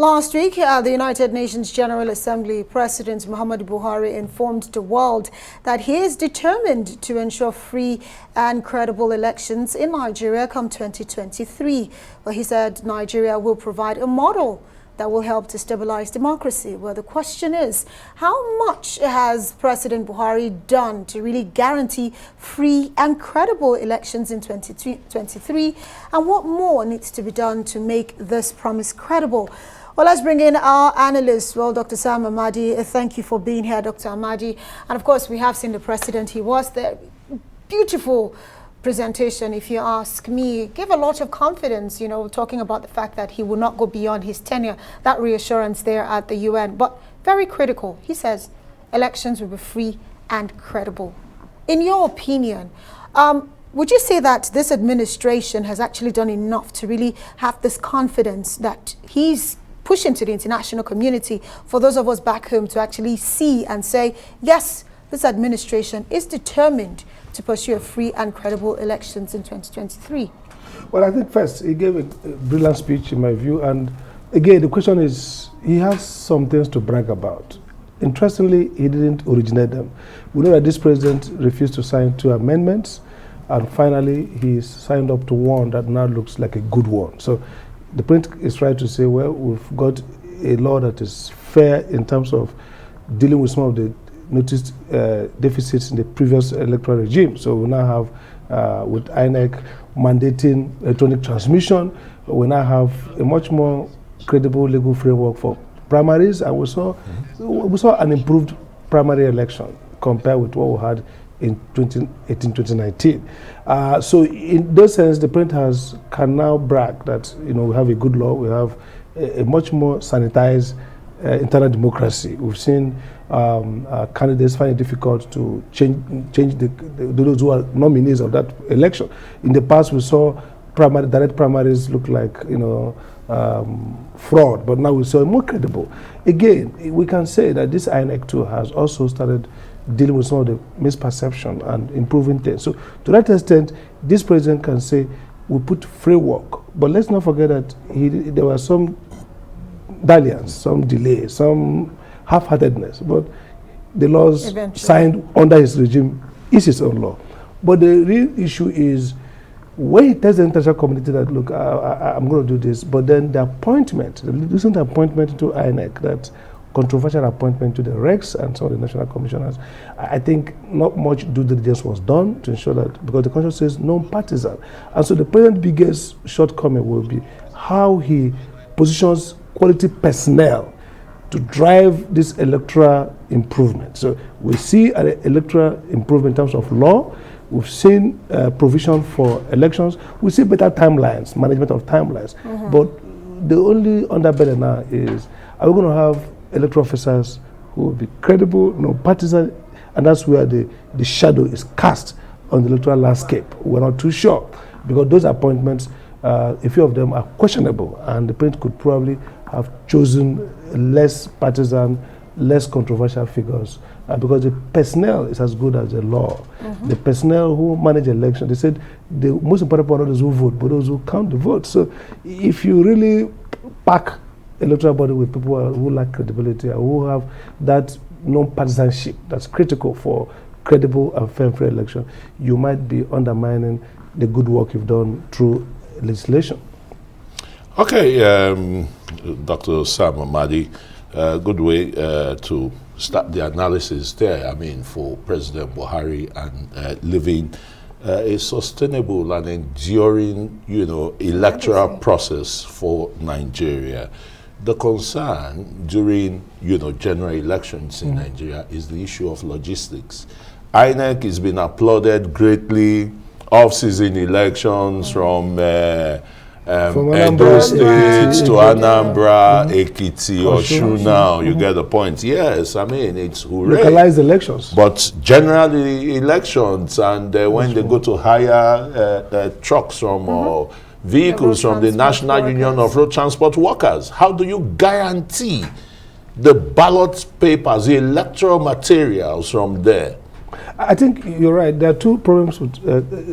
Last week, the United Nations General Assembly President Muhammad Buhari informed the world that he is determined to ensure free and credible elections in Nigeria come 2023. But he said Nigeria will provide a model that will help to stabilize democracy. Well, the question is, how much has President Buhari done to really guarantee free and credible elections in 2023? And what more needs to be done to make this promise credible? Well, let's bring in our analyst, Dr. Sam Amadi. Thank you for being here, Dr. Amadi. And of course, we have seen the president. He was there. Beautiful presentation, if you ask me. Gave a lot of confidence, talking about the fact that he will not go beyond his tenure. That reassurance there at the UN. But very critical. He says elections will be free and credible. In your opinion, would you say that this administration has actually done enough to really have this confidence that he's pushing to the international community for those of us back home to actually see and say, yes, this administration is determined to pursue a free and credible elections in 2023? Well, I think first, he gave a brilliant speech in my view. And again, the question is, he has some things to brag about. Interestingly, he didn't originate them. We know that this president refused to sign 2 amendments. And finally, he signed up to one that now looks like a good one. So the point is trying to say, well, we've got a law that is fair in terms of dealing with some of the noticed deficits in the previous electoral regime. So we now have, with INEC mandating electronic transmission, we now have a much more credible legal framework for primaries. And we saw an improved primary election compared with what we had in 2018-2019. So in those sense, the president can now brag that we have a good law, we have a much more sanitized internal democracy. We've seen candidates find it difficult to change those who are nominees of that election. In the past, we saw direct primaries look like fraud, but now we saw more credible. Again, we can say that this INEC too has also started dealing with some of the misperception and improving things. So to that extent, this president can say, we put framework, but let's not forget that there were some dalliance, some delay, some half-heartedness, but the laws eventually signed under his regime is his own law. But the real issue is when he tells the international community that, look, I'm going to do this, but then the recent appointment to INEC, that controversial appointment to the Rex and some of the national commissioners, I think not much due diligence was done to ensure that, because the constitution says non-partisan. And so the president's biggest shortcoming will be how he positions quality personnel to drive this electoral improvement. So we see an electoral improvement in terms of law. We've seen provision for elections. We see better timelines, management of timelines. But the only underbelly now is, are we going to have electoral officers who will be credible, no partisan, and that's where the shadow is cast on the electoral landscape. We're not too sure, because those appointments, a few of them are questionable, and the president could probably have chosen less partisan, less controversial figures, because the personnel is as good as the law. The personnel who manage elections, they said the most important part of those who vote, but those who count the votes. So if you really pack electoral body with people who lack credibility and who have that non-partisanship that's critical for credible and fair and free election, you might be undermining the good work you've done through legislation. Okay, Dr. Sam Amadi, good way to start the analysis there. I mean, for President Buhari and living a sustainable and enduring, electoral process for Nigeria. The concern during, general elections in Nigeria is the issue of logistics. INEC has been applauded greatly. Off-season elections from Edo State to Anambra, Ekiti, Osun now, you get the point. Yes, I mean, it's hooray. Localized elections. But generally elections, and when they go to hire trucks from vehicles from the National Union of Road Transport Workers, how do you guarantee the ballot papers, the electoral materials from there? I think you're right. There are two problems with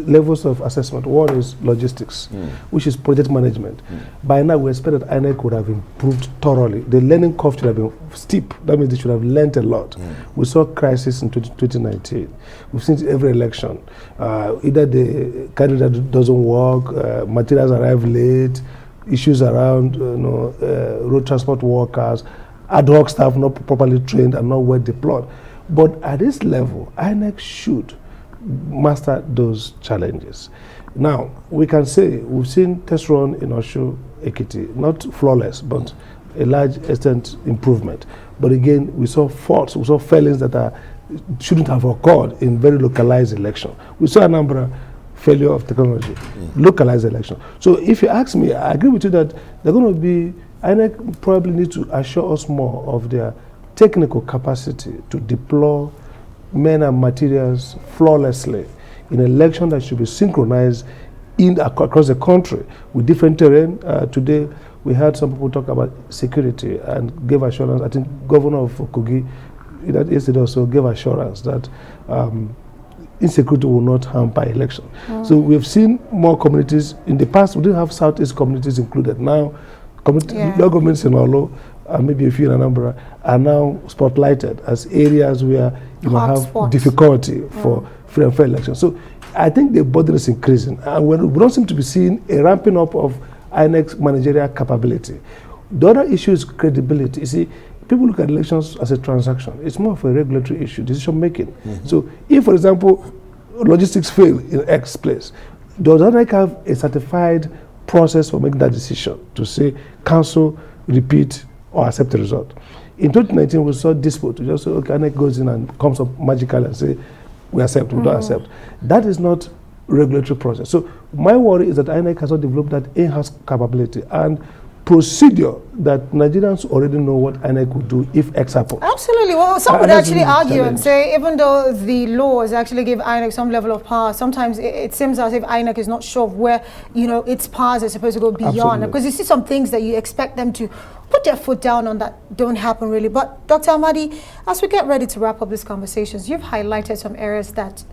levels of assessment. One is logistics, which is project management. By now, we expect that INEC would have improved thoroughly. The learning curve should have been steep. That means they should have learned a lot. We saw crisis in 2019. We've seen it every election. Either the candidate doesn't work, materials arrive late, issues around road transport workers, ad hoc staff not properly trained and not well deployed. But at this level, INEC should master those challenges. Now, we can say we've seen test run in Osho Ekiti, not flawless, but a large extent improvement. But again, we saw faults, we saw failings that shouldn't have occurred in very localized election. We saw a number of failure of technology, localized election. So if you ask me, I agree with you that they're going to be, INEC probably need to assure us more of their technical capacity to deploy men and materials flawlessly in an election that should be synchronized across the country with different terrain. Today, we heard some people talk about security and gave assurance. I think Governor of Kogi yesterday also gave assurance that insecurity will not hamper election. So we have seen more communities. In the past, we didn't have Southeast communities included. Now, local governments in Olo, maybe a few in Anambra, are now spotlighted as areas where you might have difficulty for free and fair elections. So I think the burden is increasing. And we don't seem to be seeing a ramping up of INEC's managerial capability. The other issue is credibility. You see, people look at elections as a transaction. It's more of a regulatory issue, decision making. So if, for example, logistics fail in X place, does INEC have a certified process for making that decision to say cancel, repeat, or accept the result? In 2019, we saw dispute. We just say, okay, INEC goes in and comes up magically and say, we accept, we don't accept. That is not regulatory process. So my worry is that INEC has not developed that in-house capability and procedure that Nigerians already know what INEC would do if X happens. Absolutely. Well, some would actually argue and say, even though the laws actually give INEC some level of power, sometimes it seems as if INEC is not sure of where, its powers are supposed to go beyond. Absolutely. Because you see some things that you expect them to put their foot down on that don't happen really. But Dr. Amadi, as we get ready to wrap up these conversations, you've highlighted some areas that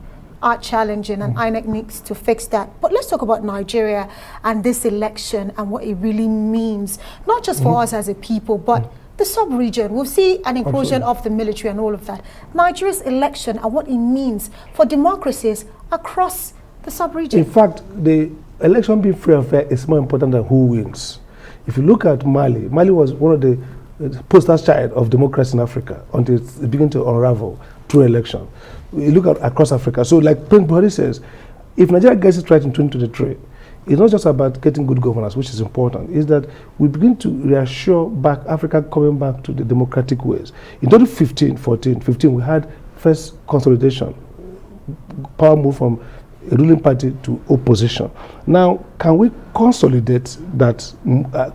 are challenging and INEC needs to fix that. But let's talk about Nigeria and this election and what it really means, not just for us as a people, but the sub-region. We'll see an inclusion of the military and all of that. Nigeria's election and what it means for democracies across the sub-region. In fact, the election being free and fair is more important than who wins. If you look at Mali, Mali was one of the poster child of democracy in Africa until it began to unravel through election. You look at across Africa. So like President Buhari says, if Nigeria gets it right in 2023, it's not just about getting good governance, which is important. It's that we begin to reassure back Africa coming back to the democratic ways. In 2015, we had first consolidation, power move from a ruling party to opposition. Now, can we consolidate that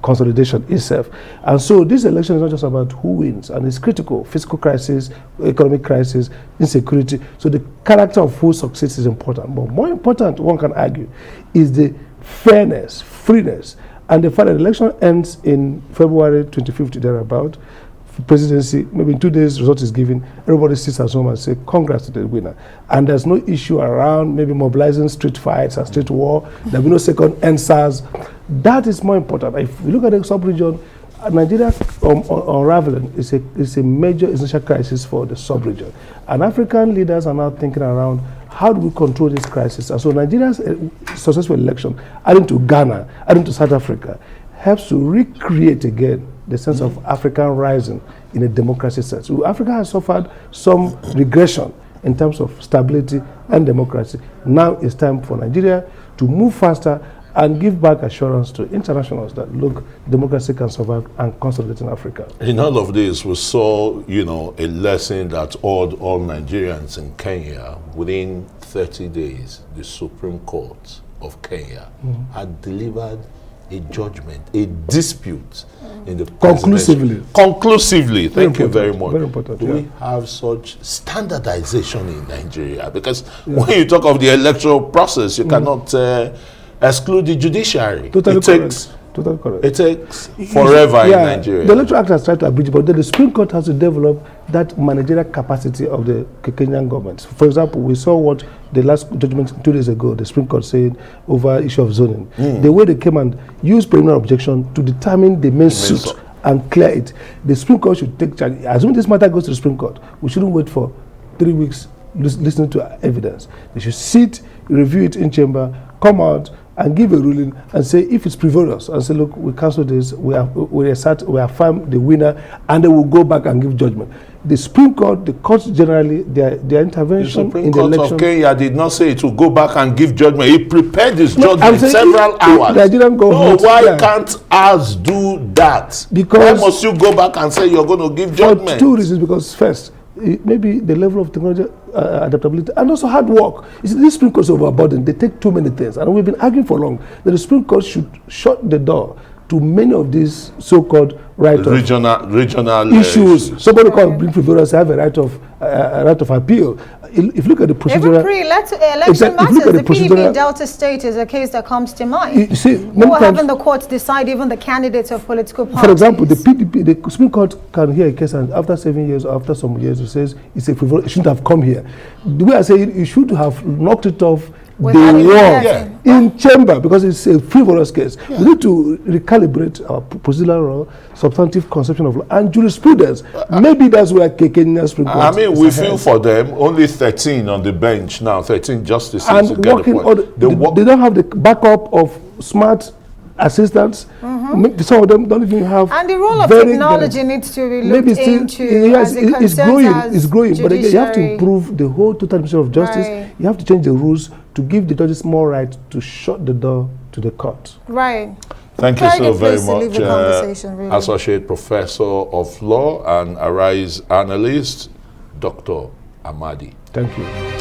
consolidation itself? And so this election is not just about who wins, and it's critical. Fiscal crisis, economic crisis, insecurity. So the character of who succeeds is important. But more important, one can argue, is the fairness, freeness, and the fact that the election ends in February 2050, thereabout. Presidency, maybe in 2 days, result is given, everybody sits at home and say, congrats to the winner. And there's no issue around maybe mobilizing street fights and street war. There'll be no second NSAS. That is more important. If we look at the sub-region, Nigeria unraveling is a major essential crisis for the sub-region. And African leaders are now thinking around, how do we control this crisis? And so Nigeria's successful election, adding to Ghana, adding to South Africa, helps to recreate again the sense of African rising in a democracy sense. So Africa has suffered some regression in terms of stability and democracy. Now it's time for Nigeria to move faster and give back assurance to internationals that, look, democracy can survive and consolidate in Africa. In all of this, we saw, a lesson that all Nigerians in Kenya, within 30 days, the Supreme Court of Kenya had delivered a judgment, a dispute in the conclusively. Thank you very much. Very important. Do we have such standardization in Nigeria? Because when you talk of the electoral process, you cannot exclude the judiciary. Totally Totally correct. It takes forever in Nigeria. The Electoral Act has tried to abridge, but then the Supreme Court has to develop that managerial capacity of the Kenyan government. For example, we saw what the last judgment 2 days ago, the Supreme Court said over issue of zoning. The way they came and used preliminary objection to determine the main suit and clear it. The Supreme Court should take charge. As soon as this matter goes to the Supreme Court, we shouldn't wait for 3 weeks listening to evidence. They should sit, review it in chamber, come out and give a ruling and say if it's frivolous and say, look, we cancel this, we affirm the winner, and they will go back and give judgment. The Supreme Court, the courts generally, their intervention in the election. The Supreme Court of Kenya did not say it will go back and give judgment. He prepared his judgment several hours. The Nigerian government, why can't us do that? Because why must you go back and say you're going to give judgment? For 2 reasons. Because first, maybe the level of technology adaptability and also hard work. You see, this Supreme Court is overburdened. They take too many things, and we've been arguing for long that the Supreme Court should shut the door to many of these so-called regional issues. Somebody can bring frivolous, have a right of appeal. If you look at the procedural, even pre-election matters, the PDP Delta State is a case that comes to mind. You see, who are having the courts decide even the candidates of political parties. For example, the PDP, the Supreme Court can hear a case, and after 7 years or after some years, it says it's a frivolous, it shouldn't have come here. The way I say it, you should have knocked it off in chamber, because it's a frivolous case. We need to recalibrate our procedural law, substantive conception of law, and jurisprudence. Maybe that's where Kenya Supreme Court we feel for them. Only 13 on the bench now, 13 justices. And working they don't have the backup of smart assistants. Some of them don't even have. And the role of technology needs to be looked into. Yes, it's growing. But again, you have to improve the whole total administration of justice. Right. You have to change the rules to give the judges more right to shut the door to the court. Right. Thank you so very much, Associate Professor of Law and Arise Analyst, Dr. Amadi. Thank you.